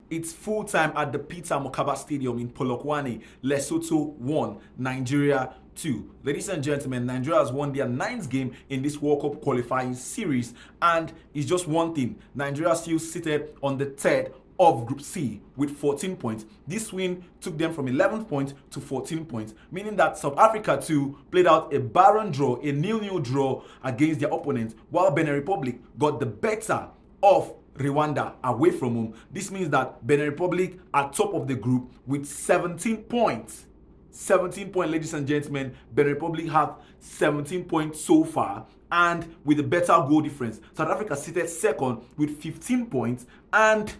It's full time at the Peter Mokaba Stadium in Polokwane. Lesotho 1, Nigeria 2. Ladies and gentlemen, Nigeria has won their 9th game in this World Cup qualifying series, and it's just one thing. Nigeria still seated on the 3rd of Group C with 14 points. This win took them from 11 points to 14 points, meaning that South Africa too played out a barren draw, a 0-0 draw against their opponents, while Benin Republic got the better of Rwanda away from home. This means that Benin Republic are top of the group with 17 points. 17 points, ladies and gentlemen. Benin Republic have 17 points so far, and with a better goal difference. South Africa seated 2nd with 15 points, and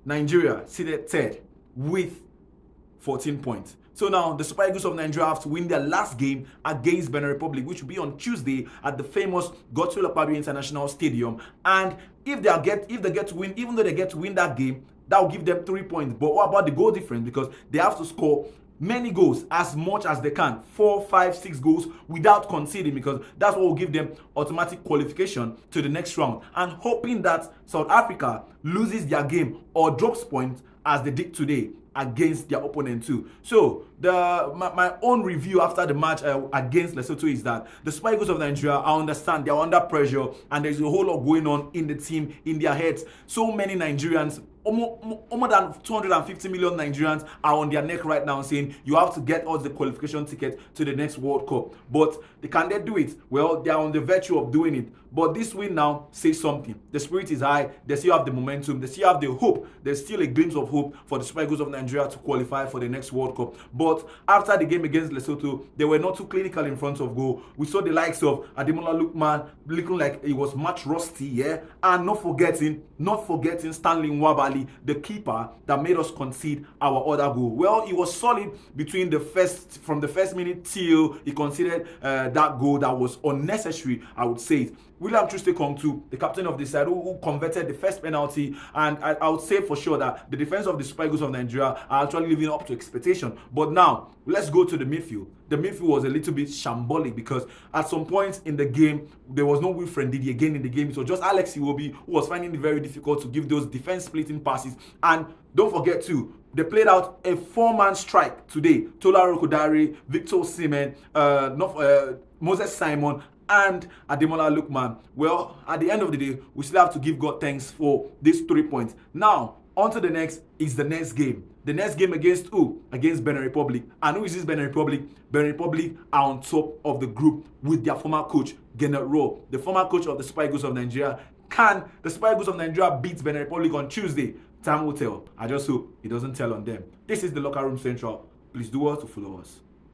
Nigeria seated 3rd with 14 points. So now the Super Eagles of Nigeria have to win their last game against Benin Republic, which will be on Tuesday at the famous Godswill Akpabio International Stadium. And if they get to win, even though they get to win that game, that will give them 3 points. But what about the goal difference? Because they have to score many goals, as much as they can, 4, 5, 6 goals without conceding, because that's what will give them automatic qualification to the next round. And hoping that South Africa loses their game or drops points as they did today against their opponent too. So my own review after the match against Lesotho is that the Super Eagles of Nigeria, I understand they're under pressure and there's a whole lot going on in the team, in their heads. So many Nigerians, more than 250 million Nigerians are on their neck right now saying you have to get us the qualification ticket to the next World Cup. But can they do it? Well, they are on the virtue of doing it. But this win now says something. The spirit is high. They still have the momentum. They still have the hope. There's still a glimpse of hope for the Super Eagles of Nigeria to qualify for the next World Cup. But after the game against Lesotho, they were not too clinical in front of goal. We saw the likes of Ademola Lookman looking like he was match rusty, yeah? And not forgetting Stanley Nwabali, the keeper that made us concede our other goal. Well, he was solid from the first minute till he conceded that goal that was unnecessary, I would say. William Troost-Ekong, the captain of the side, who converted the first penalty, and I would say for sure that the defense of the Super Eagles of Nigeria are actually living up to expectation. But now, let's go to the midfield. The midfield was a little bit shambolic because at some points in the game, there was no Wilfred Ndidi again in the game. So just Alex Iwobi, who was finding it very difficult to give those defense-splitting passes. And don't forget too, they played out a 4-man strike today. Tola Rokodare, Victor Osimhen, Moses Simon, and Ademola Lookman. Well, at the end of the day, we still have to give God thanks for these 3 points. Now, on to the next is the next game. The next game against who? Against Benin Republic. And who is this Benin Republic? Benin Republic are on top of the group with their former coach, Gennett Rowe, the former coach of the Super Eagles of Nigeria. Can the Super Eagles of Nigeria beat Benin Republic on Tuesday? Time will tell. I just hope it doesn't tell on them. This is the Locker Room Central. Please do well to follow us.